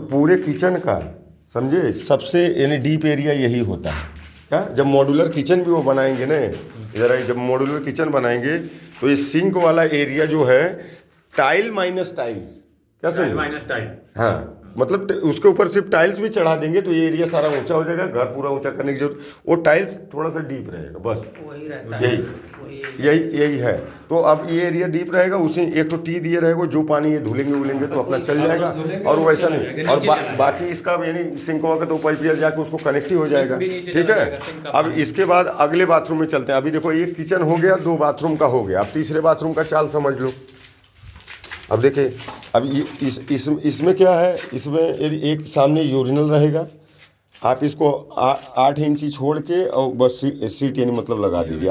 पूरे किचन का समझे सबसे यानी डीप एरिया यही होता है। क्या जब मॉड्यूलर किचन भी वो बनाएंगे ना, इधर जब मॉड्यूलर किचन बनाएंगे तो ये सिंक वाला एरिया जो है टाइल माइनस टाइल्स, क्या समझे, माइनस टाइल, हाँ मतलब उसके ऊपर सिर्फ टाइल्स भी चढ़ा देंगे तो ये एरिया सारा ऊंचा हो जाएगा। घर पूरा ऊंचा करने की जरूरत, वो टाइल्स थोड़ा सा डीप रहेगा बस, वही रहता है, यही है। तो अब ये एरिया डीप रहेगा, उसी एक तो टी दिए रहेगा, जो पानी ये धुलेंगे उलेंगे तो अपना चल जाएगा, और वैसा नहीं। और बाकी इसका यानी सिंकवा का तो पाइप जाके उसको कनेक्ट ही हो जाएगा, ठीक है। अब इसके बाद अगले बाथरूम में चलते हैं। अभी देखो एक किचन हो गया, 2 बाथरूम का हो गया, अब तीसरे बाथरूम का चाल समझ लो। अब देखिए, अब इसमें क्या है, इसमें एक सामने यूरिनल रहेगा, आप इसको 8 इंची छोड़ के और बस सीट यानी मतलब लगा दीजिए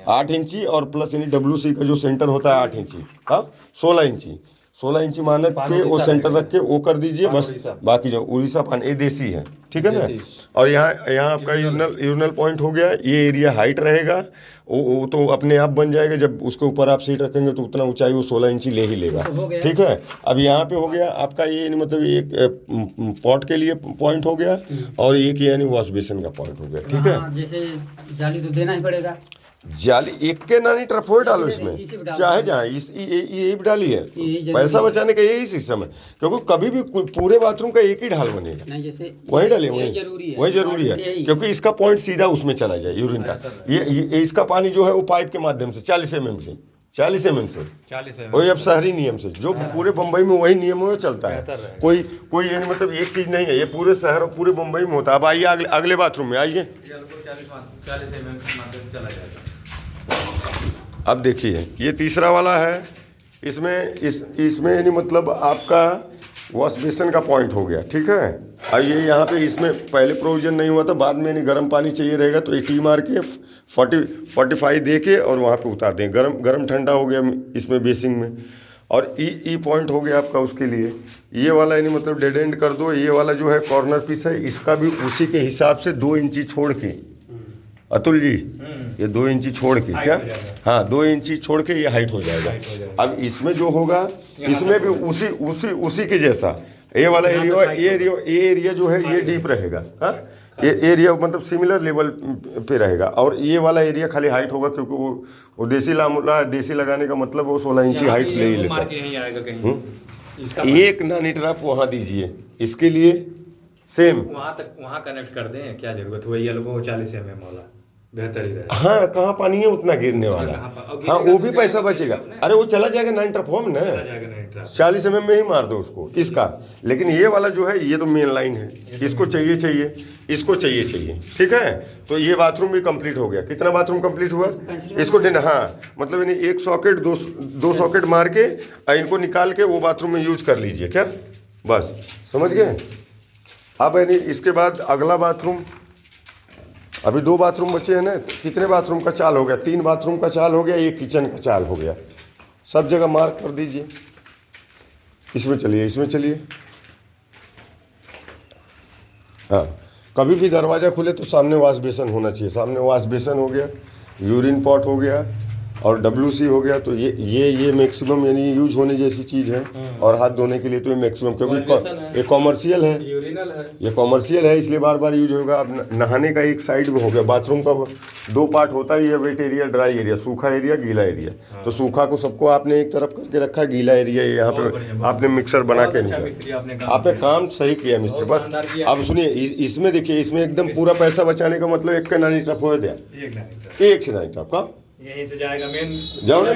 8 इंची और प्लस यानी WC का जो सेंटर होता है 8 इंची, हाँ 16 इंची मानक के वो सेंटर रख के वो कर दीजिए बस। बाकी जो उड़ीसा पान ये देसी है, ठीक है ना। और यहाँ आपका यूरिनल पॉइंट हो गया। ये एरिया हाइट रहेगा, वो तो अपने आप बन जाएगा, जब उसके ऊपर आप सीट रखेंगे तो उतना ऊंचाई वो 16 इंची ले ही लेगा, ठीक है। अब यहाँ पे हो गया आपका ये मतलब एक पॉट के लिए पॉइंट हो गया, और एक यानी वॉश बेसिन का पॉइंट हो गया, ठीक है। जैसे जाली तो देना ही पड़ेगा, जाली एक के ना नहीं ट्रफोइड डालो इसमें, चाहे जहाँ यही डाली है, पैसा बचाने का यही सिस्टम है, क्योंकि कभी भी पूरे बाथरूम का एक ही ढाल बनेगा, नहीं जैसे वही डाले, वही जरूरी है, यही। क्योंकि इसका पॉइंट सीधा उसमें चला जाए यूरिन का। ये इसका पानी जो है वो पाइप के माध्यम से 40 mm से वही अब शहरी नियम से, जो पूरे बम्बई में वही नियम में चलता है। कोई यानी मतलब एक चीज नहीं है, ये पूरे शहर और पूरे बम्बई में होता है। अब आइए अगले बाथरूम में आइए। अब देखिए ये तीसरा वाला है, इसमें यानी मतलब आपका वॉश बेसिन का पॉइंट हो गया, ठीक है। अब ये यहाँ पे इसमें पहले प्रोविजन नहीं हुआ था, बाद में यानी गर्म पानी चाहिए रहेगा तो टी मार के 45 दे के और वहाँ पे उतार दें। गर्म ठंडा हो गया इसमें बेसिन में। और ई पॉइंट हो गया आपका उसके लिए। ये वाला यानी मतलब डेड एंड कर दो। ये वाला जो है कॉर्नर पीस है, इसका भी उसी के हिसाब से 2 इंची छोड़ के, अतुल जी ये 2 इंची छोड़ के, क्या हाँ 2 इंची छोड़ के ये हाइट हो जाएगा। अब इसमें जो होगा इसमें भी उसी के जैसा ये वाला एरिया जो है ये डीप रहेगा, हाँ ये एरिया मतलब सिमिलर लेवल पे रहेगा। और ये वाला एरिया खाली हाइट होगा, क्योंकि वो देसी लगाने का मतलब वो 16 इंची हाइट ले ही लेता है। एक नानी ट्रैप वहाँ दीजिए इसके लिए, सेम वहाँ कनेक्ट कर दें, क्या जरूरत हुई ये लोगों को 40 mm वाला बेहतर ही रहेगा। हाँ कहाँ पानी है उतना गिरने वाला, हाँ वो भी पैसा बचेगा। अरे वो चला जाएगा 9 ट्रफॉर्म ना, 40 mm में ही मार दो उसको इसका। लेकिन ये वाला जो है ये तो मेन लाइन है, इसको चाहिए, ठीक है। तो ये बाथरूम भी कंप्लीट हो गया। कितना बाथरूम कंप्लीट हुआ इसको देना, हाँ मतलब यानी एक सॉकेट दो सॉकेट मार के इनको निकाल के वो बाथरूम में यूज कर लीजिए, क्या बस समझ गए। अब यानी इसके बाद अगला बाथरूम, अभी 2 बाथरूम बचे हैं ना। कितने बाथरूम का चाल हो गया, 3 बाथरूम का चाल हो गया, एक किचन का चाल हो गया। सब जगह मार्क कर दीजिए। इसमें चलिए हाँ कभी भी दरवाज़ा खुले तो सामने वॉश बेसिन होना चाहिए। सामने वॉश बेसिन हो गया, यूरिन पॉट हो गया और WC हो गया। तो ये मैक्सिमम यानी यूज होने जैसी चीज़ है। और हाथ धोने के लिए तो ये मैक्सिमम, क्योंकि ये कॉमर्शियल है, ये कॉमर्शियल है इसलिए बार यूज होगा। अब नहाने का एक साइड में हो गया। बाथरूम का 2 पार्ट होता ही है, वेट एरिया, ड्राई एरिया, सूखा एरिया, गीला एरिया। तो सूखा को सबको आपने एक तरफ करके रखा, गीला एरिया यहाँ पे आपने मिक्सर बना के निकाला। आपने काम सही किया मिस्त्री। बस अब सुनिए, इसमें देखिए, इसमें एकदम पूरा पैसा बचाने का मतलब एक का नानी ट्रफ हो दिया, एक से नानी ट्रफ का यहीं से जाएगा मेन, जाओ ना।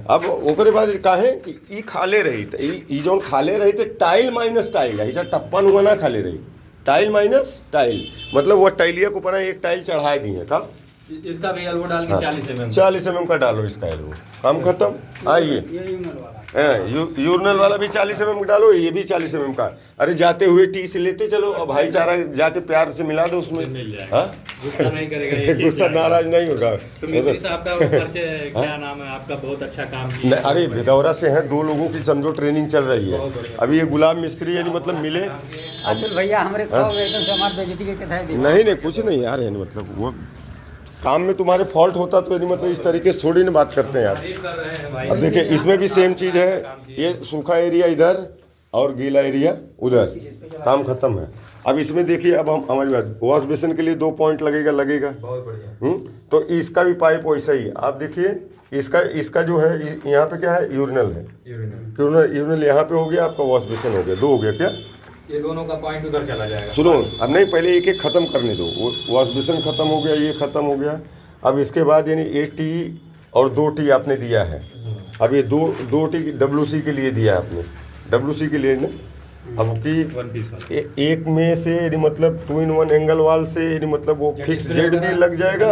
अब ओकरे बाद काहे कि ई खाले रही तो ई जौन खाले रही तो टाइल माइनस टाइल ऐसा टप्पन हुआ ना, खाले रही टाइल माइनस टाइल, मतलब वो टाइलिया के ऊपर एक टाइल चढ़ाए दी है। कब इसका भी एल्बो डाल के 40 mm का डालो इसका एल्बो, काम खत्म। आइए यूरिनल वाला भी 40 mm डालो, ये भी 40 mm का। अरे जाते हुए टी से लेते चलो और भाईचारा जाके प्यार से मिला दो उसमें, गुस्सा नहीं करेगा, गुस्सा नाराज नहीं होगा। तो मिस्त्री साहब का परिचय क्या नाम है आपका? बहुत अच्छा काम किया। अरे भिदौरा से हैं, 2 लोगों की समझो ट्रेनिंग चल रही है अभी। ये गुलाम मिस्त्री यानी मतलब मिले भैया हमारे नहीं कुछ नहीं यार, यानी मतलब वो काम में तुम्हारे फॉल्ट होता तो यानी मतलब इस तरीके से थोड़ी ना बात करते हैं यार। अब देखिए इसमें भी सेम चीज़ है, ये सूखा एरिया इधर और गीला एरिया उधर। काम खत्म है। अब इसमें देखिए, अब हम हमारी बात, वॉश बेसिन के लिए 2 पॉइंट लगेगा। बहुत बढ़िया। तो इसका भी पाइप वैसा ही, आप देखिए इसका जो है यहाँ पे क्या है, यूरिनल है। यूरिनल यहाँ पे हो गया, आपका वॉश बेसिन हो गया, 2 हो गया क्या? ये दोनों का पॉइंट उधर चला जाएगा। सुनो, अब नहीं, पहले एक एक खत्म करने दो। वो वॉश बेसिन खत्म हो गया, ये खत्म हो गया। अब इसके बाद यानी 1 टी और 2 टी आपने दिया है। अब ये दो टी WC के लिए दिया है आपने, WC के लिए ना। अब की एक में से यानी मतलब 2 in 1 एंगल वाल से यानी मतलब वो फिक्स जेट भी लग जाएगा,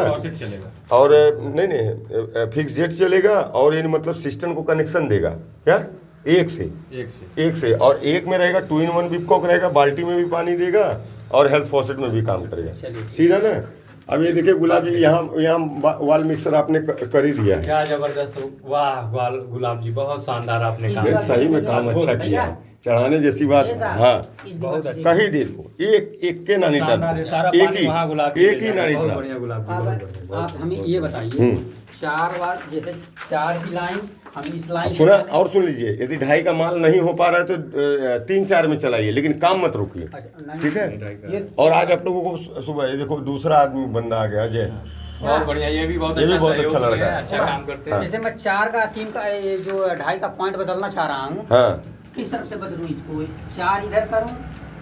और नहीं फिक्स जेट चलेगा, और यानी मतलब सिस्टम को कनेक्शन देगा क्या, एक से और एक में रहेगा 2 in 1 बिपकॉक रहेगा, बाल्टी में भी पानी देगा और हेल्थ फॉसेट में भी काम करेगा, सीधा ना। अब ये देखिए गुलाब जी, यहाँ वाल मिक्सर आपने कर ही दिया है। क्या जबरदस्त, वाह गुलाब जी, बहुत शानदार आपने काम। सही में काम अच्छा किया, चढ़ाने जैसी बात है। हाँ, कहीं दे दो, एक के नानी ट्रैप, एक ही नानी ट्रैप। आप हमें ये बताइए, 4 बार जैसे 4 की लाइन, हम इस लाइन सुना, और सुन लीजिए, यदि 2.5 का माल नहीं हो पा रहा है तो 3-4 में चलाइए, लेकिन काम मत रोकिए, ठीक है। और आज आप लोगों को सुबह ये देखो, दूसरा आदमी बंदा आ गया, अजय, बहुत बढ़िया, ये भी बहुत अच्छा लड़का है, अच्छा काम करते हैं। जैसे मैं 4 का 3 का जो 2.5 का पॉइंट बदलना चाह रहा हूँ, हाँ, किस तरफ से बदलूं इसको? 4 इधर करूं,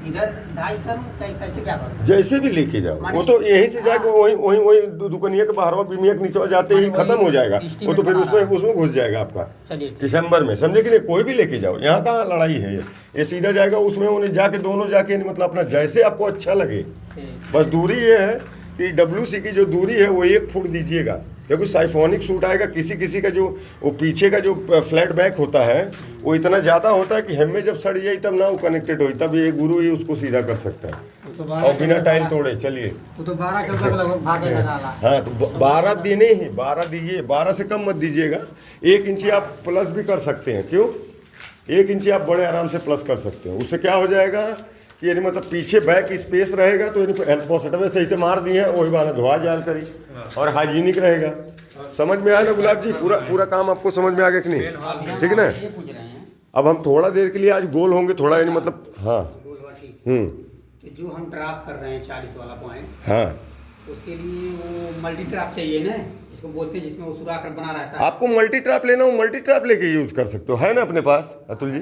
इधर 2.5 करूं, कैसे क्या करूं? जैसे भी लेके जाओ, वो तो यहीं से जाके वही दुकानिया के बाहर बिमिया के नीचे जाते ही खत्म हो जाएगा, वो तो फिर उसमें घुस जाएगा आपका दिसंबर में, समझे कि नहीं। कोई भी लेके जाओ, यहाँ कहाँ लड़ाई है, ये सीधा जाएगा उसमें, उन्हें जाके दोनों जाके मतलब अपना जैसे आपको अच्छा लगे। बस दूरी ये है कि WC की जो दूरी है वो 1 फुट दीजिएगा, क्योंकि साइफोनिक सूट आएगा। किसी का जो वो पीछे का जो फ्लैट बैक होता है वो इतना ज़्यादा होता है कि हम में जब सड़ जाए तब ना वो कनेक्टेड हो, तब ये गुरु ही उसको सीधा कर सकता है, और बिना टाइल तोड़े। चलिए, तो 12 लगभग भागेगा साला। हाँ, तो 12 देने ही, 12 दीजिए, 12 से कम मत दीजिएगा। 1 इंची आप प्लस भी कर सकते हैं, क्यों? 1 इंची आप बड़े आराम से प्लस कर सकते हैं। उससे क्या हो जाएगा कि यानी मतलब पीछे बैक स्पेस रहेगा, तो हेल्थ फॉसेट में सही से मार दिए हैं, वही बात धोआ जाल करी और हाइजीनिक रहेगा। समझ में आया ना गुलाब जी? पूरा काम आपको समझ में आ गया कि नहीं? ठीक है ना। अब हम थोड़ा देर के लिए आज गोल होंगे, थोड़ा यानी मतलब, हाँ, तो जो हम ड्रॉप कर रहे हैं 40 वाला पॉइंट, हाँ, उसके लिए वो मल्टी ट्रैप चाहिए ना, जिसको बोलते हैं, जिसमें वो सुराख बना रहता है। आपको मल्टी ट्रैप लेना हो, मल्टी ट्रैप लेके यूज कर सकते हो, है ना अपने पास अतुल जी?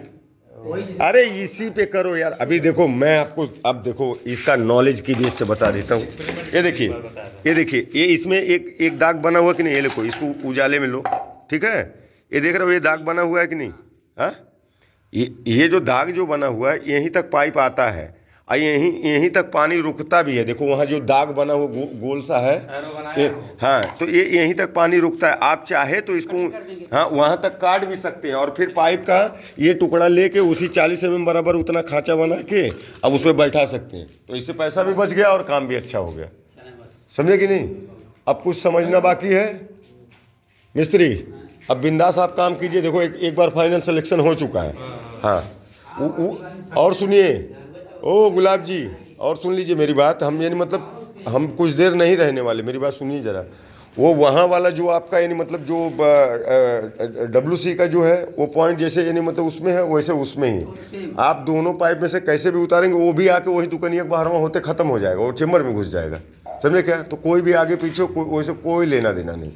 अरे इसी पे करो यार। अभी देखो, मैं आपको अब देखो इसका नॉलेज की बेस से बता देता हूँ। ये देखिए, ये इसमें एक दाग बना हुआ कि नहीं, ये देखो, इसको उजाले में लो, ठीक है। ये देख रहे हो, ये दाग बना हुआ है कि नहीं? हाँ, ये जो दाग जो बना हुआ है, यहीं तक पाइप आता है और यहीं तक पानी रुकता भी है। देखो वहाँ जो दाग बना हुआ गोल सा है, हाँ, तो ये यहीं तक पानी रुकता है। आप चाहे तो इसको, हाँ, वहाँ तक काट भी सकते हैं और फिर पाइप का ये टुकड़ा लेके उसी 40 mm बराबर उतना खांचा बना के अब उस पर बैठा सकते हैं। तो इससे पैसा भी बच गया और काम भी अच्छा हो गया, समझे कि नहीं? अब कुछ समझना बाकी है मिस्त्री? अब बिंदास आप काम कीजिए। देखो एक बार फाइनल सिलेक्शन हो चुका है। हाँ, और सुनिए, ओ गुलाब जी, और सुन लीजिए मेरी बात। हम यानी मतलब हम कुछ देर नहीं रहने वाले, मेरी बात सुनिए ज़रा। वो वहाँ वाला जो आपका यानी मतलब जो WC का जो है वो पॉइंट जैसे यानी मतलब उसमें है, वैसे उसमें ही आप दोनों पाइप में से कैसे भी उतारेंगे, वो भी आके वही दुकानिया के बाहर होते ख़त्म हो जाएगा, वो चेम्बर में घुस जाएगा, समझे क्या? तो कोई भी आगे पीछे वैसे कोई लेना देना नहीं,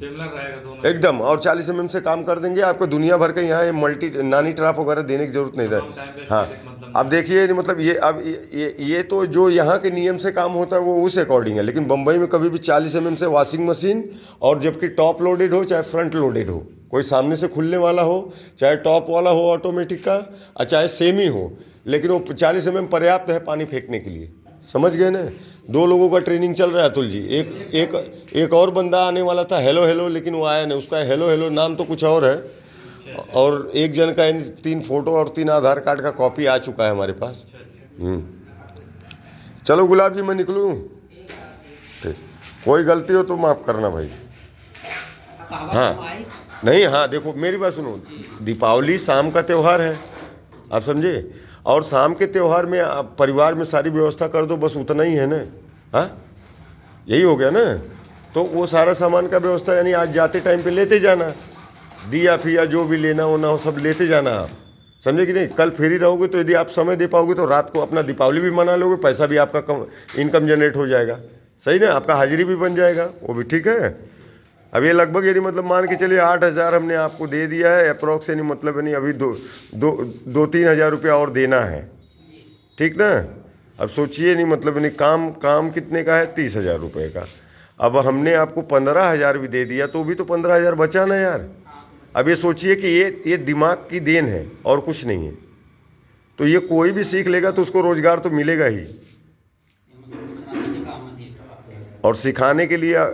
एकदम। और 40 mm से काम कर देंगे आपको। दुनिया भर के यहाँ मल्टी नानी ट्रैप वगैरह देने की जरूरत नहीं है। हाँ, अब देखिए मतलब ये अब ये तो जो यहाँ के नियम से काम होता है वो उस अकॉर्डिंग है, लेकिन बम्बई में कभी भी 40 mm से वॉशिंग मशीन, और जबकि टॉप लोडेड हो चाहे फ्रंट लोडेड हो, कोई सामने से खुलने वाला हो चाहे टॉप वाला हो ऑटोमेटिक का, और चाहे सेमी हो, लेकिन वो 40 mm पर्याप्त है पानी फेंकने के लिए, समझ गए ना? 2 लोगों का ट्रेनिंग चल रहा है अतुल जी। एक और बंदा आने वाला था, हेलो, लेकिन वो आया नहीं। उसका हेलो नाम तो कुछ और है, और एक जन का 3 फोटो और 3 आधार कार्ड का कॉपी आ चुका है हमारे पास। चलो गुलाब जी, मैं निकलूँ? ठीक, कोई गलती हो तो माफ़ करना भाई। हाँ, नहीं, हाँ, देखो मेरी बात सुनो, दीपावली शाम का त्यौहार है, आप समझे? और शाम के त्यौहार में आप परिवार में सारी व्यवस्था कर दो, बस उतना ही है ना। हाँ, यही हो गया ना। तो वो सारा सामान का व्यवस्था यानी आज जाते टाइम पे लेते जाना, दिया फिया जो भी लेना होना हो सब लेते जाना आप, समझे कि नहीं। कल फ्री रहोगे तो यदि आप समय दे पाओगे तो रात को अपना दीपावली भी मना लोगे, पैसा भी आपका कम इनकम जनरेट हो जाएगा, सही ना, आपका हाजिरी भी बन जाएगा, वो भी ठीक है। अब ये लगभग यदि मतलब मान के चलिए 8,000 हमने आपको दे दिया है अप्रॉक्स, यानी मतलब नहीं अभी 2-3 हज़ार रुपया और देना है, ठीक ना। अब सोचिए नहीं मतलब नहीं काम कितने का है, 30,000 रुपये का। अब हमने आपको 15,000 भी दे दिया तो भी तो 15,000 बचा ना यार। अब ये सोचिए कि ये दिमाग की देन है और कुछ नहीं है। तो ये कोई भी सीख लेगा तो उसको रोज़गार तो मिलेगा ही। और सिखाने के लिए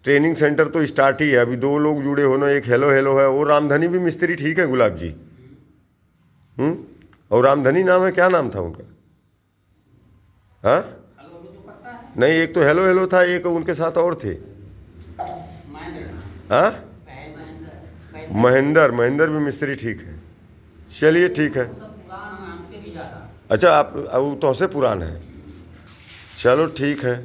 ट्रेनिंग सेंटर तो स्टार्ट ही है। अभी 2 लोग जुड़े हो ना, एक हेलो हेलो है, वो रामधनी भी मिस्त्री ठीक है गुलाब जी। और रामधनी नाम है, क्या नाम था उनका? हाँ नहीं, एक तो हेलो हेलो था, एक उनके साथ और थे। हाँ महेंद्र भी मिस्त्री ठीक है। चलिए ठीक है। अच्छा आप तो से पुरान है, चलो ठीक है।